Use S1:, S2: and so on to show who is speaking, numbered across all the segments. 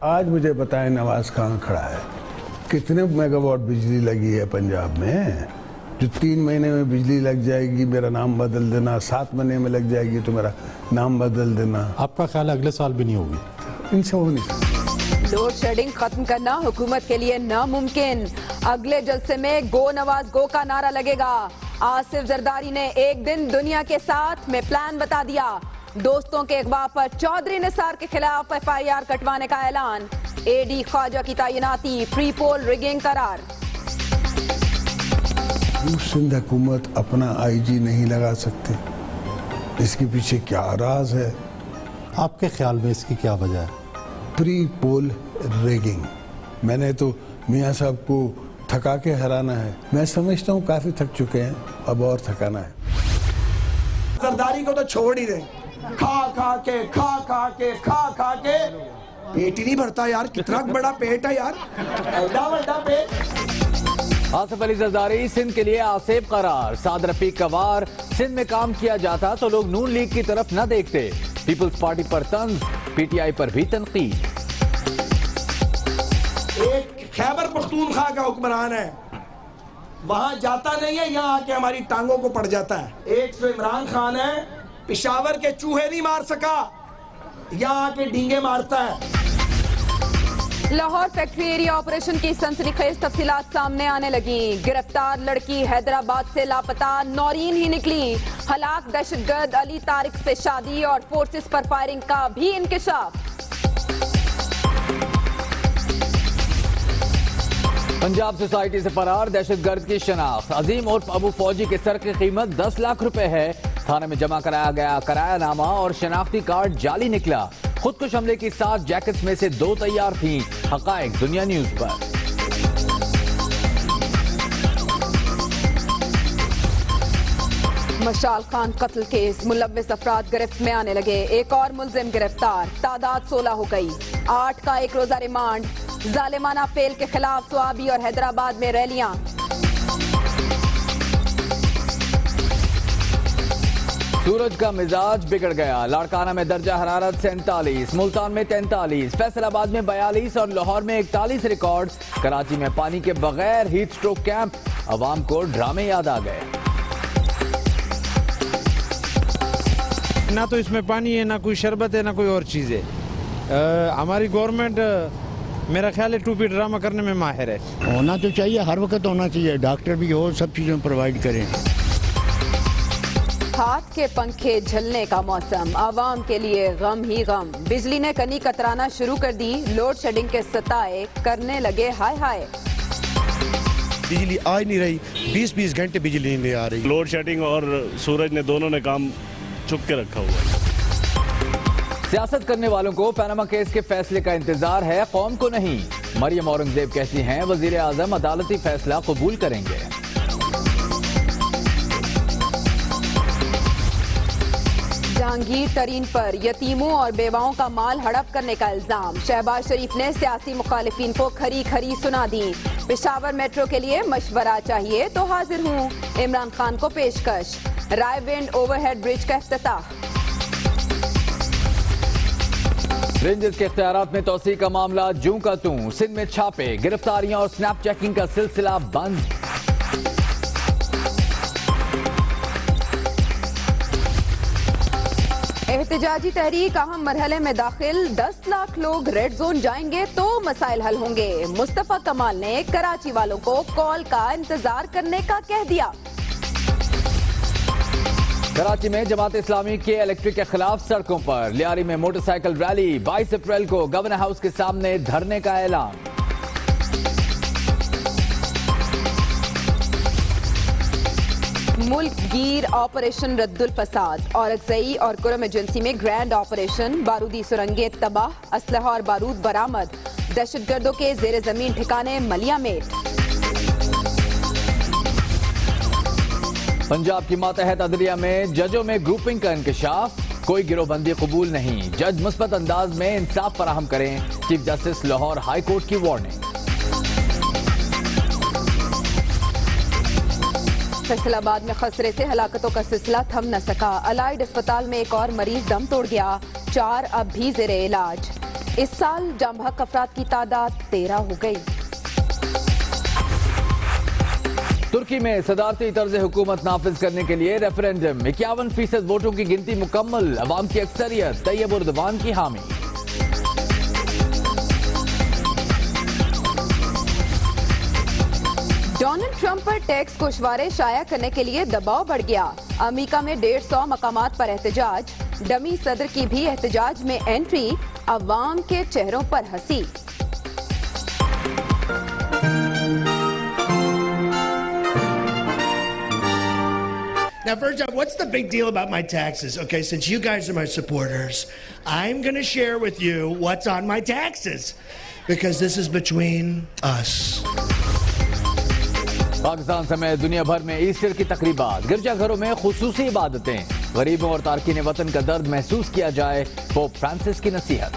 S1: آج مجھے بتائیں نواز خان کھڑا ہے کتنے میگا واٹ بجلی لگی ہے پنجاب میں؟ جو 3 مہینے میں بجلی لگ جائے گی میرا نام بدل دینا، 7 مہینے میں لگ جائے گی تو میرا نام بدل دینا.
S2: آپ کا خیال ہے اگلے سال بھی نہیں ہوگی؟
S1: ان سے ہو نہیں سکتا.
S3: لوڈ شیڈنگ ختم کرنا حکومت کے لیے ناممکن. اگلے جلسے میں گو نواز گو کا نعرہ لگے گا. آصف زرداری نے ایک دن دنیا کے ساتھ میں پلان بتا دیا. دوستوں کے اغوا پر چودھری نثار کے خلاف FIR کٹوانے کا اعلان. AD خواجہ کی تعیناتی پری پول ریگنگ قرار.
S1: سندھ حکومت اپنا IG نہیں لگا سکتے، اس کے پیچھے کیا راز ہے؟
S2: آپ کے خیال میں اس کی کیا وجہ ہے؟
S1: پری پول ریگنگ. میں نے تو میاں صاحب کو تھکا کے ہرانا ہے. میں سمجھتا ہوں کافی تھک چکے ہیں، اب اور تھکانا ہے.
S4: زرداری کو تو چھوڑ ہی دیں. کھا کھا کے پیٹ ہی نہیں بھرتا یار. کتنا بڑا پیٹ ہے یار، ایڈا بڑا پیٹ.
S5: آصف علی زرداری سندھ کے لیے آصف قرار. سعد رفیق کا وار. سندھ میں کام کیا جاتا تو لوگ نون لیگ کی طرف نہ دیکھتے. پیپلز پارٹی پر طنز، PTI پر بھی تنقید.
S4: ایک خیبر پختونخوا کا حکمران ہے، وہاں جاتا نہیں ہے، یہاں آ کے ہماری ٹانگوں کو پڑ جاتا ہے. ایک تو عمران خان ہے، پشاور کے چوہے نہیں مار سکا، یہاں آ کے ڈینگے مارتا ہے.
S3: لاہور فیکٹری ایریا آپریشن کی سنسنی خیز تفصیلات سامنے آنے لگیں. گرفتار لڑکی حیدرآباد سے لاپتہ نورین ہی نکلی. ہلاک دہشت گرد علی طارق سے شادی اور فورسز پر فائرنگ کا بھی انکشاف.
S5: پنجاب سوسائٹی سے فرار دہشت گرد کی شناخت. عظیم عرف ابو فوجی کے سر کی قیمت 10 لاکھ روپے ہے. تھانے میں جمع کرایا گیا کرایہ نامہ اور شناختی کارڈ جعلی نکلا. خودکش حملے کی 7 جیکٹس میں سے 2 تیار تھیں. حقائق دنیا نیوز پر.
S3: مشال خان قتل کیس ملوث افراد گرفت میں آنے لگے. ایک اور ملزم گرفتار. تعداد 16 ہو گئی. 8 کا 1 روزہ ریمانڈ. ظالمانہ فعل کے خلاف سوابی اور حیدرآباد میں ریلیاں.
S5: سورج کا مزاج بگڑ گیا. لاڑکانہ میں درجہ حرارت 47، ملتان میں 43، فیصل آباد میں 42 اور لاہور میں 41 ریکارڈ. کراچی میں پانی کے بغیر ہیٹ سٹروک کیمپ. عوام کو ڈرامے یاد آ گئے.
S6: نہ تو اس میں پانی ہے، نہ کوئی شربت ہے، نہ کوئی اور چیز ہے. ہماری گورنمنٹ میرا خیال ہے ٹوپی ڈرامہ کرنے میں ماہر ہے.
S7: ہونا تو چاہیے، ہر وقت ہونا چاہیے. ڈاکٹر بھی ہو، سب چیزیں پرووائڈ کریں.
S3: ہاتھ کے پنکھے جھلنے کا موسم. عوام کے لیے غم ہی غم. بجلی نے کنی کترانا شروع کر دی. لوڈ شیڈنگ کے ستائے کرنے لگے ہائے ہائے.
S8: بجلی آ نہیں رہی، 20 گھنٹے بجلی نہیں آ رہی.
S9: لوڈ شیڈنگ اور سورج نے دونوں نے کام چپ کے رکھا ہوا ہے.
S5: سیاست کرنے والوں کو پاناما کیس کے فیصلے کا انتظار ہے، قوم کو نہیں. مریم اورنگزیب کہتی ہیں وزیر اعظم عدالتی فیصلہ قبول کریں گے.
S3: جہانگیر ترین پر یتیموں اور بیواؤں کا مال ہڑپ کرنے کا الزام. شہباز شریف نے سیاسی مخالفین کو کھری کھری سنا دی. پشاور میٹرو کے لیے مشورہ چاہیے تو حاضر ہوں. عمران خان کو پیشکش. رائے ونڈ اوور ہیڈ برج کا افتتاح.
S5: رینجرز کے اختیارات میں توسیع کا معاملہ جوں کا توں. سندھ میں چھاپے، گرفتاریاں اور سنیپ چیکنگ کا سلسلہ بند.
S3: احتجاجی تحریک اہم مرحلے میں داخل. 10 لاکھ لوگ ریڈ زون جائیں گے تو مسائل حل ہوں گے. مصطفیٰ کمال نے کراچی والوں کو کال کا انتظار کرنے کا کہہ دیا.
S5: کراچی میں جماعت اسلامی کے الیکٹرک کے خلاف سڑکوں پر. لیاری میں موٹر سائیکل ریلی. 22 اپریل کو گورنر ہاؤس کے سامنے دھرنے کا اعلان.
S3: ملک گیر آپریشن رد الفساد. اورکزئی اور کرم ایجنسی میں گرینڈ آپریشن. بارودی سرنگیں تباہ، اسلحہ اور بارود برآمد. دہشت گردوں کے زیر زمین ٹھکانے ملیا میٹ.
S5: پنجاب کی ماتحت عدلیہ میں ججوں میں گروپنگ کا انکشاف. کوئی گروہ بندی قبول نہیں. جج مثبت انداز میں انصاف فراہم کریں. Chief justice Lahore high court کی وارننگ.
S3: فیصل آباد میں خسرے سے ہلاکتوں کا سلسلہ تھم نہ سکا. الائیڈ اسپتال میں ایک اور مریض دم توڑ گیا. 4 اب بھی زیر علاج. اس سال جاں بحق افراد کی تعداد 13 ہو گئی۔
S5: ترکی میں صدارتی طرز حکومت نافذ کرنے کے لیے ریفرینڈم، 51% ووٹوں کی گنتی مکمل، عوام کی اکثریت طیب اردوان کی حامی۔
S3: ڈونلڈ ٹرمپ پر ٹیکس گوشوارے شائع کرنے کے لیے دباؤ بڑھ گیا، امریکہ میں 150 مقامات پر احتجاج، ڈمی صدر کی بھی احتجاج میں انٹری، عوام کے چہروں پر ہنسی۔
S10: Now, first off, what's the big deal about my taxes? Okay, since you guys are my supporters, I'm going to share with you what's on my taxes, because this is between us.
S5: Pakistan سمیت دنیا بھر میں Easter کی تقریبات، گرجا گھروں میں خصوصی عبادتیں، غریبوں اور تارکین وطن کا درد محسوس کیا جائے، پوپ فرانسس کی نصیحت۔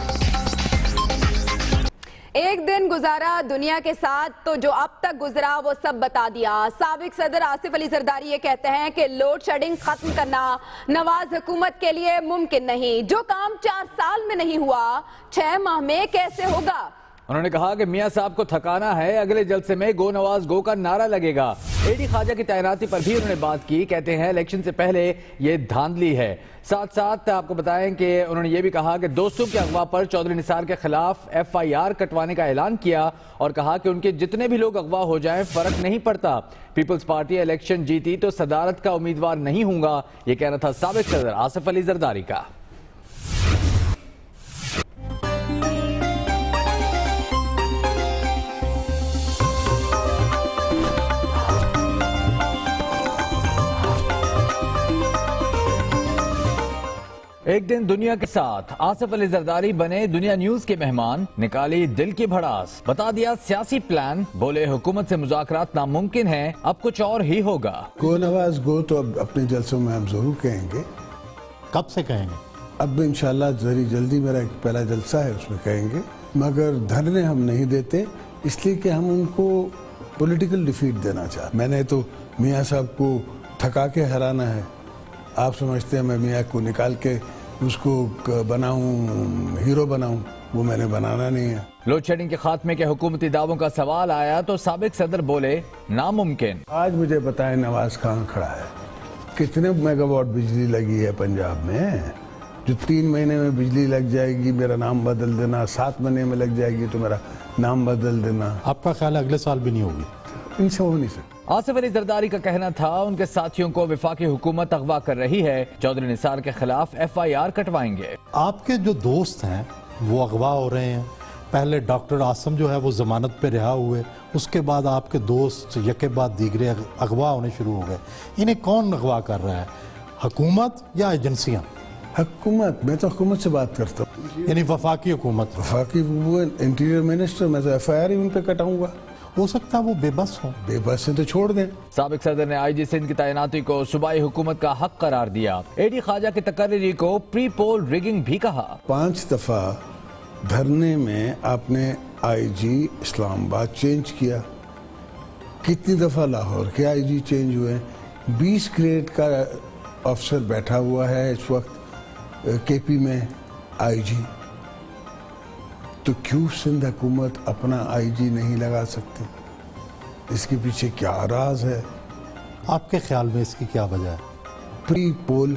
S3: ایک دن گزارا دنیا کے ساتھ تو جو اب تک گزرا وہ سب بتا دیا۔ سابق صدر آصف علی زرداری یہ کہتے ہیں کہ لوڈ شیڈنگ ختم کرنا نواز حکومت کے لیے ممکن نہیں، جو کام 4 سال میں نہیں ہوا 6 ماہ میں کیسے ہوگا۔
S5: انہوں نے کہا کہ میاں صاحب کو تھکانا ہے، اگلے جلسے میں گو نواز گو کا نعرہ لگے گا۔ اے ڈی خواجہ کی تعیناتی پر بھی انہوں نے بات کی، کہتے ہیں الیکشن سے پہلے یہ دھاندلی ہے۔ ساتھ ساتھ آپ کو بتائیں کہ انہوں نے یہ بھی کہا کہ دوستوں کے اغوا پر چودھری نثار کے خلاف FIR کٹوانے کا اعلان کیا اور کہا کہ ان کے جتنے بھی لوگ اغوا ہو جائیں فرق نہیں پڑتا، پیپلز پارٹی الیکشن جیتی تو صدارت کا امیدوار نہیں ہوں گا، یہ کہنا تھا سابق صدر آصف علی زرداری کا۔ ایک دن دنیا کے ساتھ، آصف علی زرداری بنے دنیا نیوز کے مہمان، نکالی دل کی بھڑاس، بتا دیا سیاسی پلان، بولے حکومت سے مذاکرات ناممکن ہیں، اب کچھ اور ہی ہوگا۔
S1: گو نواز گو تو اب اپنے جلسوں میں ہم ضرور کہیں گے۔
S2: کب سے کہیں گے؟
S1: اب انشاءاللہ ذری جلدی میرا ایک پہلا جلسہ ہے، اس میں کہیں گے، مگر دھرنے ہم نہیں دیتے، اس لیے کہ ہم ان کو پولیٹیکل ڈیفیٹ دینا چاہتے۔ میں نے تو میاں صاحب کو تھکا کے ہرانا ہے، آپ سمجھتے ہیں میں میاں کو نکال کے اس کو بناؤں، ہیرو بناؤں، وہ میں نے بنانا نہیں ہے۔
S5: لوڈ شیڈنگ کے خاتمے کے حکومتی دعووں کا سوال آیا تو سابق صدر بولے ناممکن۔
S1: آج مجھے بتائیں نواز کہاں کھڑا ہے، کتنے میگا واٹ بجلی لگی ہے پنجاب میں؟ جو 3 مہینے میں بجلی لگ جائے گی میرا نام بدل دینا، 7 مہینے میں لگ جائے گی تو میرا نام بدل دینا۔
S2: آپ کا خیال ہے اگلے سال بھی نہیں ہوگی؟
S1: ان سے ہو نہیں سکتا۔
S5: آصف علی زرداری کا کہنا تھا ان کے ساتھیوں کو وفاقی حکومت اغوا کر رہی ہے، چودھری نثار کے خلاف FIR کٹوائیں گے۔
S2: آپ کے جو دوست ہیں وہ اغوا ہو رہے ہیں، پہلے ڈاکٹر عاصم جو ہے وہ ضمانت پہ رہا ہوئے، اس کے بعد آپ کے دوست یکے بعد دیگرے اغوا ہونے شروع ہو گئے، انہیں کون اغوا کر رہا ہے، حکومت یا ایجنسیاں؟
S1: حکومت، میں تو حکومت سے بات کرتا ہوں،
S2: یعنی وفاقی حکومت۔
S1: وفاقی وہ انٹیریئر منسٹر، میں تو FIR ہی ان پہ کٹاؤں گا۔
S2: ہو سکتا ہے وہ بے بس ہوں۔
S1: بے بس سے تو چھوڑ دیں۔
S5: سابق صدر نے IG سندھ کی تعیناتی کو صوبائی حکومت کا حق قرار دیا، اے ڈی خواجہ کی تقرری کو پری پول ریگنگ بھی کہا۔
S1: 5 دفعہ دھرنے میں آپ نے IG اسلام آباد چینج کیا، کتنی دفعہ لاہور کے IG چینج ہوئے، 20 گریڈ کا افسر بیٹھا ہوا ہے اس وقت KP میں IG، تو کیوں سندھ حکومت اپنا IG نہیں لگا سکتی؟ اس کے پیچھے کیا راز ہے؟
S2: آپ کے خیال میں اس کی کیا وجہ ہے؟
S1: پری پول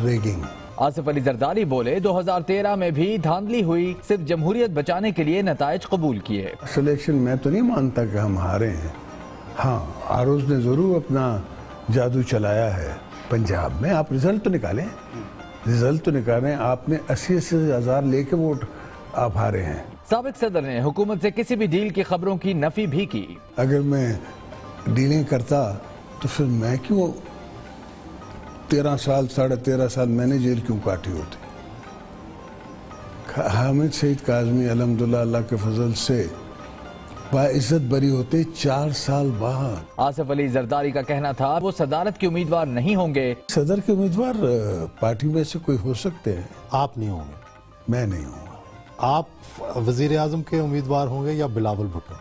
S1: ریگنگ۔
S5: آصف علی زرداری بولے 2013 میں بھی دھاندلی ہوئی، صرف جمہوریت بچانے کے لیے نتائج قبول کیے۔
S1: سلیکشن میں تو نہیں مانتا کہ ہم ہارے ہیں، ہاں آروز نے ضرور اپنا جادو چلایا ہے پنجاب میں۔ آپ رزلٹ تو نکالیں، رزلٹ تو نکالیں، آپ نے 80 ہزار لے کے ووٹ آپ ہارے ہیں۔
S5: سابق صدر نے حکومت سے کسی بھی ڈیل کی خبروں کی نفی بھی کی۔
S1: اگر میں ڈیلنگ کرتا تو پھر میں کیوں 13 سال 13.5 سال میں نے جیل کیوں کاٹی ہوتی؟ حامد سعید کاظمی الحمدللہ اللہ کے فضل سے باعزت بری ہوتے 4 سال بعد۔
S5: آصف علی زرداری کا کہنا تھا وہ صدارت کے امیدوار نہیں ہوں گے۔
S1: صدر کے امیدوار پارٹی میں سے کوئی ہو سکتے ہیں،
S2: آپ نہیں ہوں گے؟
S1: میں نہیں ہوں گا۔
S2: آپ وزیر اعظم کے امیدوار ہوں گے یا بلاول بھٹو؟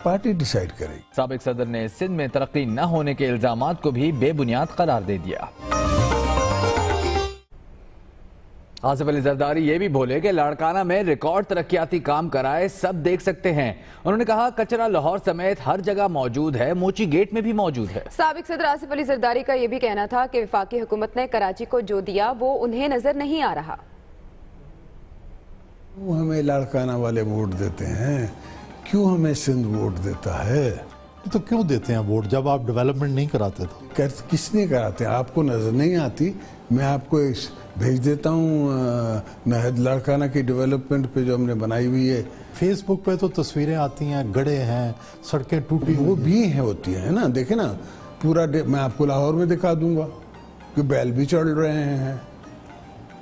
S1: پارٹی ڈیسائیڈ کرے گی۔
S5: سابق صدر نے سندھ میں ترقی نہ ہونے کے الزامات کو بھی بے بنیاد قرار دے دیا۔ آصف علی زرداری یہ بھی بولے کہ لاڑکانہ میں ریکارڈ ترقیاتی کام کرائے سب دیکھ سکتے ہیں. انہوں نے کہا کچرا لاہور سمیت ہر جگہ موجود ہے, موچی گیٹ میں بھی موجود ہے.
S3: سابق صدر آصف علی زرداری کا یہ بھی کہنا تھا کہ وفاقی حکومت نے کراچی کو جو دیا وہ انہیں نظر نہیں آ رہا.
S1: وہ ہمیں لاڑکانہ والے ووٹ دیتے ہیں, کیوں ہمیں سندھ ووٹ دیتا ہے؟
S2: تو کیوں دیتے ہیں ووٹ جب آپ ڈیولپمنٹ نہیں کراتے تھے؟
S1: کس نے کراتے ہیں؟ آپ کو نظر نہیں آتی؟ میں آپ کو بھیج دیتا ہوں نہد لاڑکانہ کی ڈیولپمنٹ پہ جو ہم نے بنائی ہوئی ہے.
S2: فیس بک پہ تو تصویریں آتی ہیں, گڑھے ہیں, سڑکیں ٹوٹی,
S1: وہ بھی ہیں ہوتی ہیں نا. دیکھیں نا پورا میں آپ کو لاہور میں دکھا دوں گا کہ بیل بھی چڑھ رہے ہیں.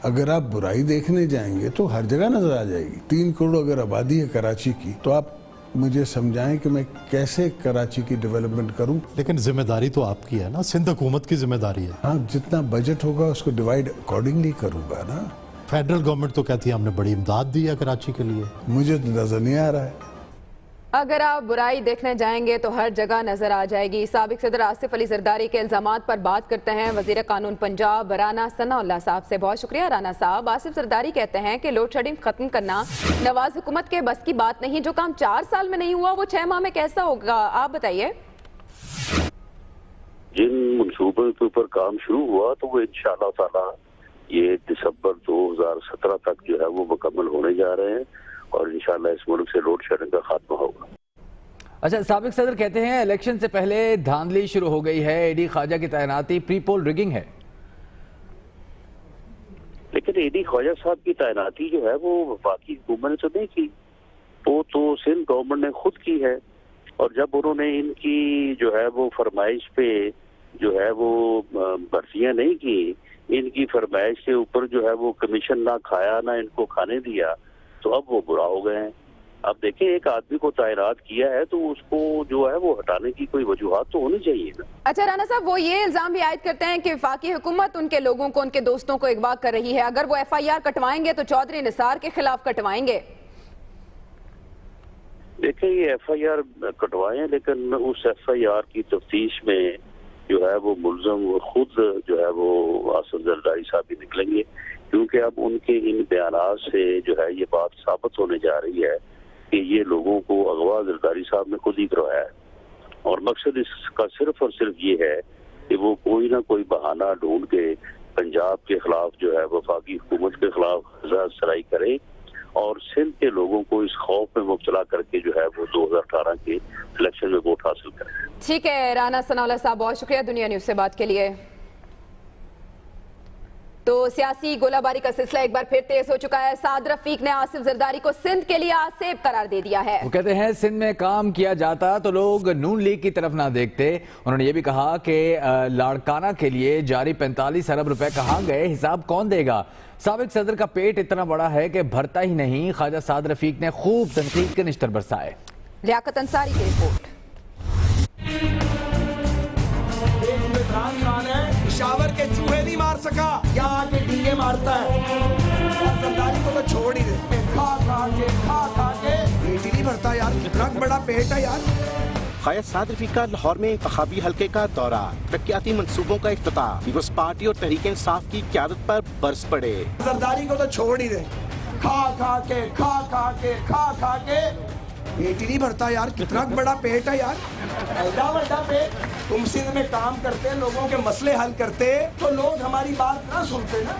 S1: اگر آپ برائی دیکھنے جائیں گے تو ہر جگہ نظر آ جائے گی. 3 کروڑ اگر آبادی ہے کراچی کی, تو آپ مجھے سمجھائیں کہ میں کیسے کراچی کی ڈیولپمنٹ کروں.
S2: لیکن ذمہ داری تو آپ کی ہے نا, سندھ حکومت کی ذمہ داری ہے.
S1: ہاں, جتنا بجٹ ہوگا اس کو ڈیوائیڈ اکارڈنگلی کروں گا نا.
S2: فیڈرل گورنمنٹ تو کہتی ہے ہم نے بڑی امداد دی ہے کراچی کے لیے.
S1: مجھے تو نظر نہیں آ رہا ہے.
S3: اگر آپ برائی دیکھنے جائیں گے تو ہر جگہ نظر آ جائے گی. سابق صدر آصف علی زرداری کے الزامات پر بات کرتے ہیں وزیر قانون پنجاب رانا ثناء اللہ صاحب سے. بہت شکریہ رانا صاحب. آصف زرداری کہتے ہیں کہ لوڈ شیڈنگ ختم کرنا نواز حکومت کے بس کی بات نہیں. جو کام 4 سال میں نہیں ہوا وہ 6 ماہ میں کیسا ہوگا, آپ بتائیے.
S11: جن منصوبوں کے اوپر کام شروع ہوا تو وہ انشاءاللہ تعالی یہ دسمبر 2017 تک جو ہے وہ مکمل ہونے جا رہے ہیں, اور انشاءاللہ اس ملک سے لوڈ شیڈنگ کا خاتمہ ہوگا.
S5: اچھا, سابق صدر کہتے ہیں الیکشن سے پہلے دھاندلی شروع ہو گئی ہے, اے ڈی خواجہ کی تعیناتی پری پول ریگنگ ہے.
S11: لیکن اے ڈی خواجہ صاحب کی تعیناتی جو ہے وہ وفاقی حکومت نے تو نہیں کی, وہ تو سندھ گورنمنٹ نے خود کی ہے. اور جب انہوں نے ان کی جو ہے وہ فرمائش پہ جو ہے وہ بھرتیاں نہیں کی, ان کی فرمائش کے اوپر جو ہے وہ کمیشن نہ کھایا نہ ان کو کھانے دیا, تو اب وہ برا ہو گئے ہیں. اب دیکھیں ایک آدمی کو تعینات کیا ہے تو اس کو جو ہے وہ ہٹانے کی کوئی وجوہات تو ہونی چاہیے نا.
S3: اچھا رانا صاحب, وہ یہ الزام بھی عائد کرتے ہیں کہ وفاقی حکومت ان کے لوگوں کو, ان کے دوستوں کو اغوا کر رہی ہے. اگر وہ ایف آئی آر کٹوائیں گے تو چودھری نثار کے خلاف کٹوائیں گے.
S11: دیکھیں یہ ایف آئی آر کٹوائیں, لیکن اس ایف آئی آر کی تفتیش میں جو ہے وہ ملزم وہ خود جو ہے وہ آصف زرداری صاحب بھی نکلیں گے, کیونکہ اب ان کے ان بیانات سے جو ہے یہ بات ثابت ہونے جا رہی ہے کہ یہ لوگوں کو اغوا زرداری صاحب نے خود ہی کروایا ہے. اور مقصد اس کا صرف اور صرف یہ ہے کہ وہ کوئی نہ کوئی بہانہ ڈھونڈ کے پنجاب کے خلاف جو ہے وفاقی حکومت کے خلاف سرائی کرے, اور سندھ کے لوگوں کو اس خوف میں مبتلا کر کے جو ہے وہ 2018 کے الیکشن میں ووٹ حاصل کریں.
S3: ٹھیک ہے رانا ثناء اللہ صاحب, بہت شکریہ دنیا نیوز سے بات کے لیے. تو سیاسی گولہ باری کا سلسلہ ایک بار پھر تیز ہو چکا ہے. سعد رفیق نے آصف زرداری کو سندھ کے لیے آسیب قرار دے دیا ہے.
S5: وہ کہتے ہیں سندھ میں کام کیا جاتا تو لوگ نون لیگ کی طرف نہ دیکھتے. انہوں نے یہ بھی کہا کہ لاڑکانہ کے لیے جاری 45 ارب روپے کہاں گئے, حساب کون دے گا. سابق صدر کا پیٹ اتنا بڑا ہے کہ بھرتا ہی نہیں. خواجہ سعد رفیق نے خوب تنقید کے نشتر برسائے.
S3: لیاقت انصاری کی رپورٹ.
S4: عمران خان ہے, پشاور کے چوہے نہیں مار سکا, یہاں آ کے ڈینگے مارتا ہے. زرداری کو تو چھوڑ ہی دے, کھا کھا کے پیٹ ہی نہیں بھرتا یار. کتنا بڑا پیٹ ہے یار.
S12: خواجہ سعد رفیق کا لاہور میں انتخابی حلقے کا دورہ, ترقیاتی منصوبوں کا افتتاح, پیپلز پارٹی اور تحریک انصاف کی قیادت پر برس پڑے.
S4: زرداری کو تو چھوڑ ہی دے, کھا کھا کے پیٹ ہی نہیں بھرتا یار. کتنا بڑا پیٹ ہے یار, ایڈا بڑا پیٹ. تم سندھ میں کام کرتے, لوگوں کے مسئلے حل کرتے, تو لوگ ہماری بات نہ سنتے نا.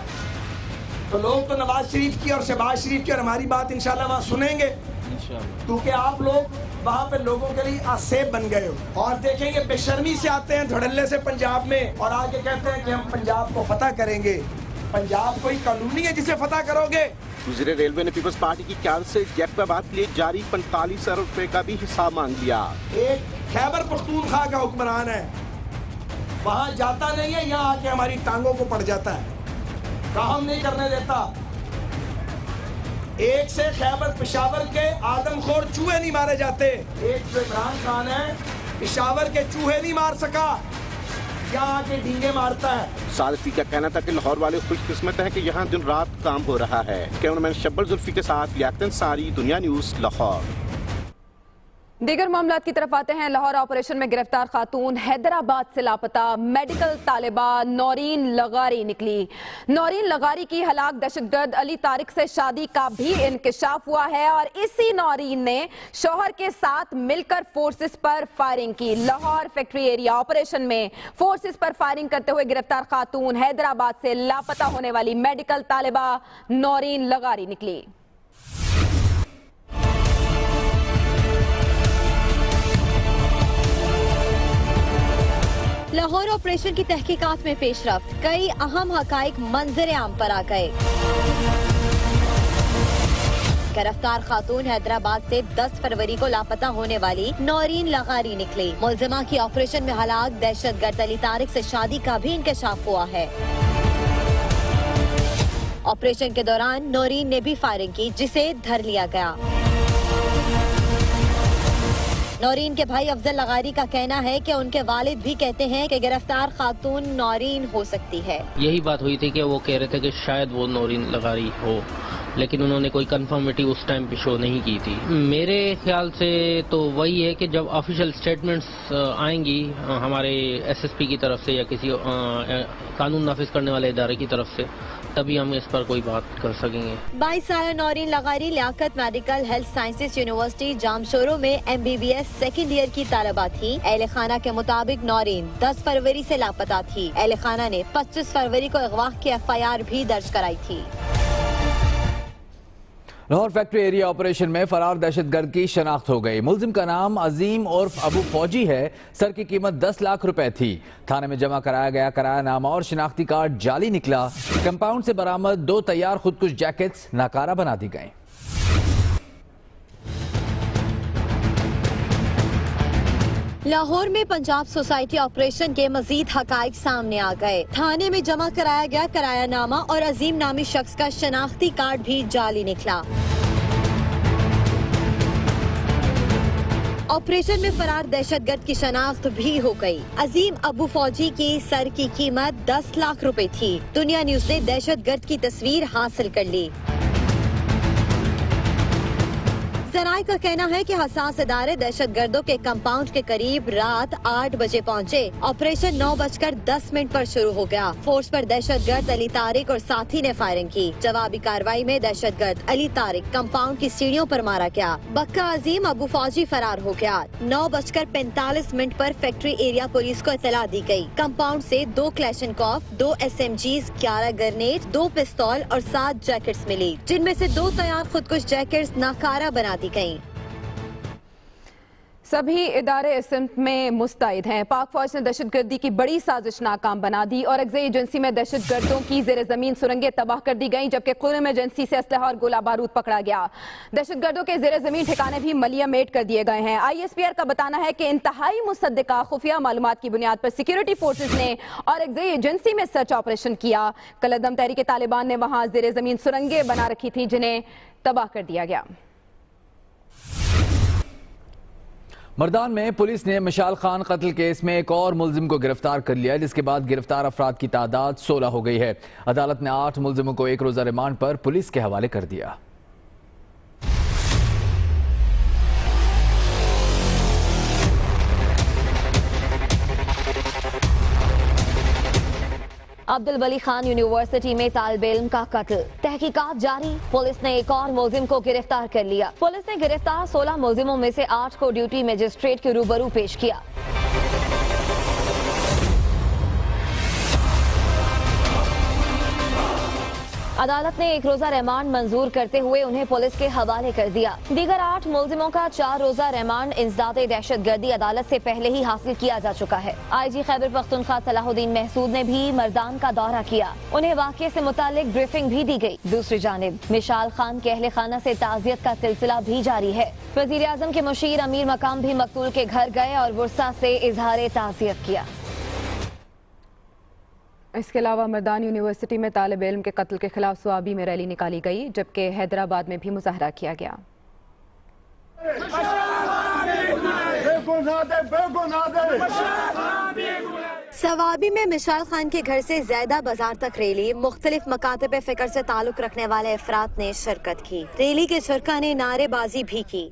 S4: تو لوگ تو نواز شریف کی اور شہباز شریف کی اور ہماری بات انشاءاللہ وہاں سنیں گے, کیونکہ آپ لوگ وہاں پہ لوگوں کے لیے آسیب بن گئے ہو. اور دیکھیں گے بے شرمی سے آتے ہیں دھڑلے سے پنجاب میں, اور آگے کہتے ہیں کہ ہم پنجاب کو فتح کریں گے. پنجاب کوئی قانون نہیں ہے جسے فتح کرو گے.
S12: وزیر ریلوے نے پیپلز پارٹی کی قیادت سے جیکٹاباد کے لیے جاری 45 ارب روپے کا بھی حساب مانگ لیا.
S4: ایک خیبر پختونخوا کا حکمران ہے, وہاں جاتا نہیں ہے, یہاں آ کے ہماری ٹانگوں کو پڑ جاتا ہے, کام نہیں کرنے دیتا. ایک سے خیبر پشاور کے آدم خور چوہے نہیں مارے جاتے. ایک جو عمران خان ہے, پشاور کے چوہے نہیں مار سکا, یہاں کے ڈینگے مارتا ہے.
S12: سعد رفیق کا کہنا تھا کہ لاہور والے خوش قسمت ہیں کہ یہاں دن رات کام ہو رہا ہے. کیمرہ مین شبر زلفی کے ساتھ لیاقت انصاری, دنیا نیوز, لاہور.
S3: دیگر معاملات کی طرف آتے ہیں۔ لاہور آپریشن میں گرفتار خاتون حیدرآباد سے لاپتہ میڈیکل طالبہ نورین لغاری نکلی۔ نورین لغاری کی ہلاک دہشت گرد علی طارق سے شادی کا بھی انکشاف ہوا ہے اور اسی نورین نے شوہر کے ساتھ مل کر فورسز پر فائرنگ کی۔ لاہور فیکٹری ایریا آپریشن میں فورسز پر فائرنگ کرتے ہوئے گرفتار خاتون حیدرآباد سے لاپتہ ہونے والی میڈیکل طالبہ نورین لغاری نکلی۔
S13: لاہور آپریشن کی تحقیقات میں پیش رفت، کئی اہم حقائق منظر عام پر آ گئے۔ گرفتار خاتون حیدرآباد سے 10 فروری کو لاپتہ ہونے والی نورین لغاری نکلی۔ ملزمہ کی آپریشن میں ہلاک دہشت گرد علی طارق سے شادی کا بھی انکشاف ہوا ہے۔ آپریشن کے دوران نورین نے بھی فائرنگ کی جسے دھر لیا گیا۔ نورین کے بھائی افضل لغاری کا کہنا ہے کہ ان کے والد بھی کہتے ہیں کہ گرفتار خاتون نورین ہو سکتی ہے۔
S14: یہی بات ہوئی تھی کہ وہ کہہ رہے تھے کہ شاید وہ نورین لغاری ہو، لیکن انہوں نے کوئی کنفرمیٹی اس ٹائم پہ شو نہیں کی تھی۔ میرے خیال سے تو وہی ہے کہ جب آفیشیل سٹیٹمنٹس آئیں گی ہمارے ایس ایس پی کی طرف سے یا کسی قانون نافذ کرنے والے ادارے کی طرف سے، تبھی ہم اس پر کوئی بات کر سکیں گے۔ 22
S13: سالہ نورین لغاری Liaquat medical health sciences university Jamshoro میں MBBS سیکنڈ ایئر کی طالبہ تھی۔ اہل خانہ کے مطابق نورین 10 فروری سے لاپتہ تھی۔ اہل خانہ نے 25 فروری کو اغوا کی FIR بھی درج کرائی تھی۔
S5: لاہور فیکٹری ایریا آپریشن میں فرار دہشت گرد کی شناخت ہو گئی۔ ملزم کا نام عظیم عرف ابو فوجی ہے۔ سر کی قیمت 10 لاکھ روپے تھی۔ تھانے میں جمع کرایا گیا کرایہ نامہ اور شناختی کارڈ جعلی نکلا۔ کمپاؤنڈ سے برآمد 2 تیار خودکش جیکٹس ناکارہ بنا دی گئیں۔
S13: لاہور میں پنجاب سوسائٹی آپریشن کے مزید حقائق سامنے آ گئے۔ تھانے میں جمع کرایا گیا کرایہ نامہ اور عظیم نامی شخص کا شناختی کارڈ بھی جعلی نکلا۔ آپریشن میں فرار دہشت گرد کی شناخت بھی ہو گئی۔ عظیم ابو فوجی کی سر کی قیمت 10 لاکھ روپے تھی۔ دنیا نیوز نے دہشت گرد کی تصویر حاصل کر لی۔ ذرائع کا کہنا ہے کہ حساس ادارے دہشت گردوں کے کمپاؤنڈ کے قریب رات 8 بجے پہنچے۔ آپریشن 9:10 پر شروع ہو گیا۔ فورس پر دہشت گرد علی طارق اور ساتھی نے فائرنگ کی۔ جوابی کارروائی میں دہشت گرد علی طارق کمپاؤنڈ کی سیڑھیوں پر مارا گیا۔ بکا عظیم ابو فوجی فرار ہو گیا۔ 9:45 پر فیکٹری ایریا پولیس کو اطلاع دی گئی۔ کمپاؤنڈ سے 2 کلیشنکوف، 2 SMGs، 11 گرنیڈ، 2 پستول اور 7 جیکٹس ملی، جن میں سے 2 تیار خودکش جیکٹس ناکارہ بنا دی گئی۔
S3: سبھی ادارے اس سمت میں مستعد ہیں۔ پاک فوج نے دہشت گردی کی بڑی سازش ناکام بنا دی اور اگزئی ایجنسی میں دہشت گردوں کی زیر زمین سرنگیں تباہ کر دی گئیں، جبکہ قرم ایجنسی سے اسلحہ اور گولہ بارود پکڑا گیا۔ دہشت گردوں کے زیر زمین ٹھکانے بھی ملیہ میٹ کر دیے گئے ہیں۔ ISPR کا بتانا ہے کہ انتہائی مصدقہ خفیہ معلومات کی بنیاد پر سیکیورٹی فورسز نے اور اگزئی ایجنسی میں سرچ آپریشن کیا۔ کالعدم تحریک طالبان نے وہاں زیر زمین سرنگیں بنا رکھی تھیں جنہیں تباہ کر دیا گیا۔
S5: مردان میں پولیس نے مشال خان قتل کیس میں ایک اور ملزم کو گرفتار کر لیا، جس کے بعد گرفتار افراد کی تعداد 16 ہو گئی ہے۔ عدالت نے 8 ملزموں کو 1 روزہ ریمانڈ پر پولیس کے حوالے کر دیا۔
S13: عبدالولی خان یونیورسٹی میں طالب علم کا قتل، تحقیقات جاری۔ پولیس نے ایک اور ملزم کو گرفتار کر لیا۔ پولیس نے گرفتار 16 ملزموں میں سے 8 کو ڈیوٹی مجسٹریٹ کے روبرو پیش کیا۔ عدالت نے 1 روزہ ریمانڈ منظور کرتے ہوئے انہیں پولیس کے حوالے کر دیا۔ دیگر 8 ملزموں کا 4 روزہ ریمانڈ انسداد دہشت گردی عدالت سے پہلے ہی حاصل کیا جا چکا ہے۔ IG خیبر پختونخوا صلاح الدین محسود نے بھی مردان کا دورہ کیا۔ انہیں واقعے سے متعلق بریفنگ بھی دی گئی۔ دوسری جانب مشال خان کے اہل خانہ سے تعزیت کا سلسلہ بھی جاری ہے۔ وزیر اعظم کے مشیر امیر مقام بھی مقتول کے گھر گئے اور ورثہ سے اظہار تعزیت کیا۔
S3: اس کے علاوہ مردان یونیورسٹی میں طالب علم کے قتل کے خلاف سوابی میں ریلی نکالی گئی، جبکہ حیدرآباد میں بھی مظاہرہ کیا گیا۔
S13: سوابی میں مشال خان کے گھر سے زیادہ بازار تک ریلی، مختلف مکاتب فکر سے تعلق رکھنے والے افراد نے شرکت کی۔ ریلی کے شرکاء نے نعرے بازی بھی کی۔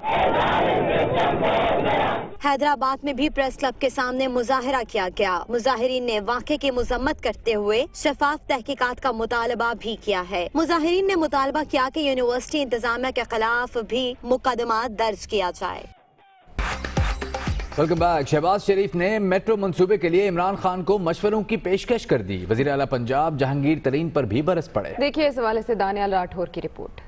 S13: حیدرآباد میں بھی پریس کلب کے سامنے مظاہرہ کیا گیا۔ مظاہرین نے واقعے کی مذمت کرتے ہوئے شفاف تحقیقات کا مطالبہ بھی کیا ہے۔ مظاہرین نے مطالبہ کیا کہ یونیورسٹی انتظامیہ کے خلاف بھی مقدمہ درج کیا جائے۔
S5: Welcome back. شہباز شریف نے میٹرو منصوبے کے لیے عمران خان کو مشوروں کی پیشکش کر دی۔ وزیر اعلیٰ پنجاب جہانگیر ترین پر بھی برس پڑے۔
S3: دیکھیے اس حوالے سے دانیال راٹھور کی رپورٹ۔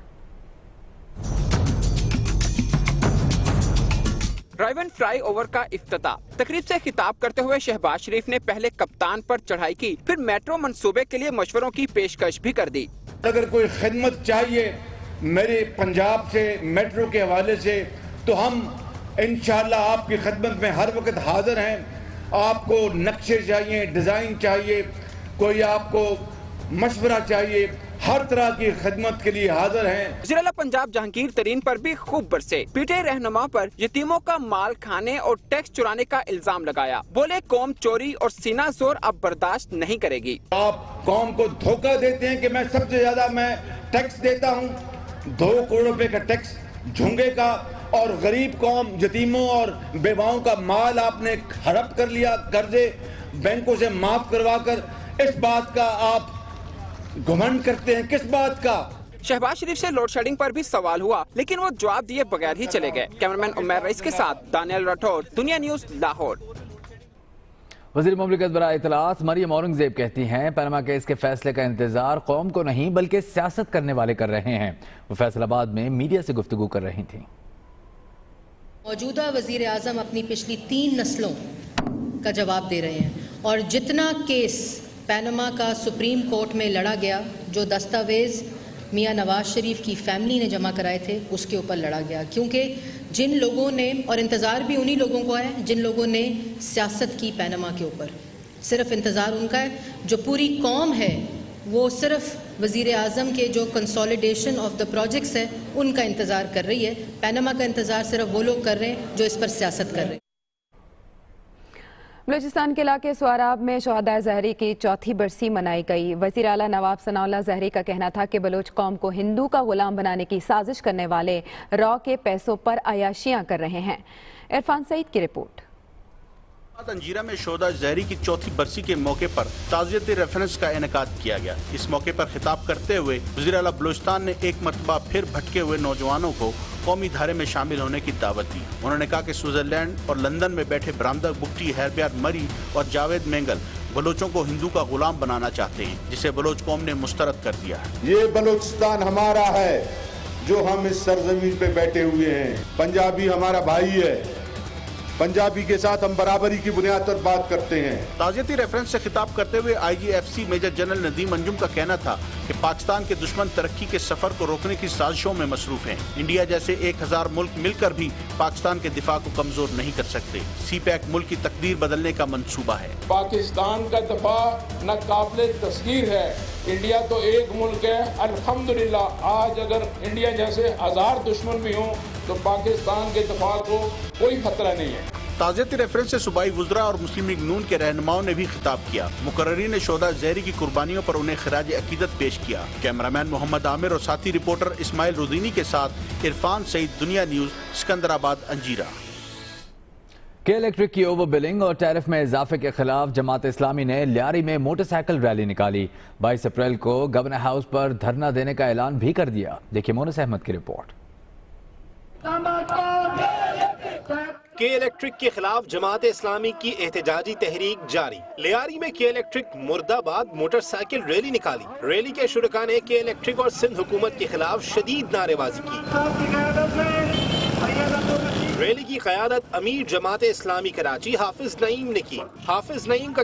S15: ڈرائیو اینڈ فلائی اوور کا افتتاح۔ تقریب سے خطاب کرتے ہوئے شہباز شریف نے پہلے کپتان پر چڑھائی کی، پھر میٹرو منصوبے کے لیے مشوروں کی پیشکش بھی کر دی۔
S16: اگر کوئی خدمت چاہیے میرے پنجاب سے میٹرو کے حوالے سے تو ہم انشاءاللہ آپ کی خدمت میں ہر وقت حاضر ہیں۔ آپ کو نقشے چاہیے، ڈیزائن چاہیے، کوئی آپ کو مشورہ چاہیے، ہر طرح کی خدمت کے لیے حاضر ہیں۔
S15: وزیر اعلیٰ پنجاب جہانگیر ترین پر بھی خوب برسے۔ پی ٹی آئی رہنما پر یتیموں کا مال کھانے اور ٹیکس چرانے کا الزام لگایا۔ بولے قوم چوری اور سینہ زور اب برداشت نہیں کرے گی۔
S16: آپ قوم کو دھوکہ دیتے ہیں کہ میں سب سے زیادہ میں ٹیکس دیتا ہوں، 2 کروڑ روپے کا ٹیکس جھنگے کا، اور غریب قوم یتیموں اور بیواؤں کا مال آپ نے ہڑپ کر لیا، قرضے بینکوں سے معاف کروا کر۔ اس بات کا آپ گھمنڈ کرتے ہیں، کس بات کا؟
S15: شہباز شریف سے لوڈ شیڈنگ پر بھی سوال ہوا لیکن وہ جواب دیے بغیر ہی چلے گئے۔ کیمرمین عمیر رئیس کے ساتھ دانیال راٹھور، دنیا نیوز، لاہور۔
S5: وزیر مملکت برائے اطلاعات مریم اورنگزیب کہتی ہیں پاناما کیس کے فیصلے کا انتظار قوم کو نہیں بلکہ سیاست کرنے والے کر رہے ہیں۔ وہ فیصل آباد میں میڈیا سے گفتگو کر رہی تھیں۔
S17: موجودہ وزیر اعظم اپنی پچھلی 3 نسلوں کا جواب دے رہے ہیں، اور جتنا کیس پاناما کا سپریم کورٹ میں لڑا گیا، جو دستاویز میاں نواز شریف کی فیملی نے جمع کرائے تھے اس کے اوپر لڑا گیا، کیونکہ جن لوگوں نے، اور انتظار بھی انہی لوگوں کو ہے جن لوگوں نے سیاست کی پاناما کے اوپر، صرف انتظار ان کا ہے۔ جو پوری قوم ہے وہ صرف وزیر اعظم کے جو کنسولیڈیشن آف دا پروجیکٹس ہے ان کا انتظار کر رہی ہے۔ پاناما کا انتظار صرف وہ لوگ کر رہے ہیں جو اس پر سیاست کر رہے ہیں۔
S3: بلوچستان کے علاقے سواراب میں شہدائے زہری کی 4تھی برسی منائی گئی۔ وزیر اعلیٰ نواب ثناء اللہ زہری کا کہنا تھا کہ بلوچ قوم کو ہندو کا غلام بنانے کی سازش کرنے والے را کے پیسوں پر عیاشیاں کر رہے ہیں۔ عرفان سعید کی رپورٹ۔
S12: انجیرہ میں شہدائے زہری کی 4تھی برسی کے موقع پر تعزیتی ریفرنس کا انعقاد کیا گیا۔ اس موقع پر خطاب کرتے ہوئے وزیر اعلیٰ بلوچستان نے ایک مرتبہ پھر بھٹکے ہوئے نوجوانوں کو قومی دھارے میں شامل ہونے کی دعوت دی۔ انہوں نے کہا کہ سوئٹزرلینڈ اور لندن میں بیٹھے برامدہ بگٹی، ہیربیار مری اور جاوید مینگل بلوچوں کو ہندو کا غلام بنانا چاہتے ہیں، جسے بلوچ قوم نے مسترد کر دیا ہے۔
S18: یہ بلوچستان ہمارا ہے جو ہم اس سرزمین پہ بیٹھے ہوئے ہیں۔ پنجابی ہمارا بھائی ہے، پنجابی کے ساتھ ہم برابری کی بنیاد پر بات کرتے ہیں۔
S12: تعزیتی ریفرنس سے خطاب کرتے ہوئے IGFC میجر جنرل ندیم انجم کا کہنا تھا کہ پاکستان کے دشمن ترقی کے سفر کو روکنے کی سازشوں میں مصروف ہیں۔ انڈیا جیسے 1000 ملک مل کر بھی پاکستان کے دفاع کو کمزور نہیں کر سکتے۔ سی پیک ملک کی تقدیر بدلنے کا منصوبہ ہے۔
S19: پاکستان کا دفاع ناقابل تسخیر ہے۔ انڈیا تو ایک ملک ہے، الحمدللہ آج اگر انڈیا جیسے 1000 دشمن بھی ہوں تو پاکستان کے دفاع کو کوئی خطرہ نہیں ہے۔
S12: تعزیتی ریفرنس سے صوبائی وزراء اور مسلم لیگ نون کے رہنماؤں نے بھی خطاب کیا۔ مقررین شہداء زہری کی قربانیوں پر انہیں خراج عقیدت پیش کیا۔ کیمرامین محمد عامر اور ساتھی رپورٹر اسماعیل رودینی کے ساتھ عرفان سعید، دنیا نیوز، سکندرآباد، انجیرہ۔
S5: کے الیکٹرک کی اوور بلنگ اور ٹیرف میں اضافے کے خلاف جماعت اسلامی نے لیاری میں موٹر سائیکل ریلی نکالی۔ 22 اپریل کو گورنر ہاؤس پر دھرنا دینے کا اعلان بھی کر دیا۔ دیکھیے مونس احمد کی رپورٹ۔
S12: کے الیکٹرک کے خلاف جماعت اسلامی کی احتجاجی تحریک جاری۔ لیاری میں کے الیکٹرک مرد آباد موٹر سائیکل ریلی نکالی۔ ریلی کے شرکاء نے کے الیکٹرک اور سندھ حکومت کے خلاف شدید نعرے بازی کی۔ ریلی کی قیادت امیر جماعت اسلامی کراچی حافظ نعیم نے کی۔ حافظ نعیم کا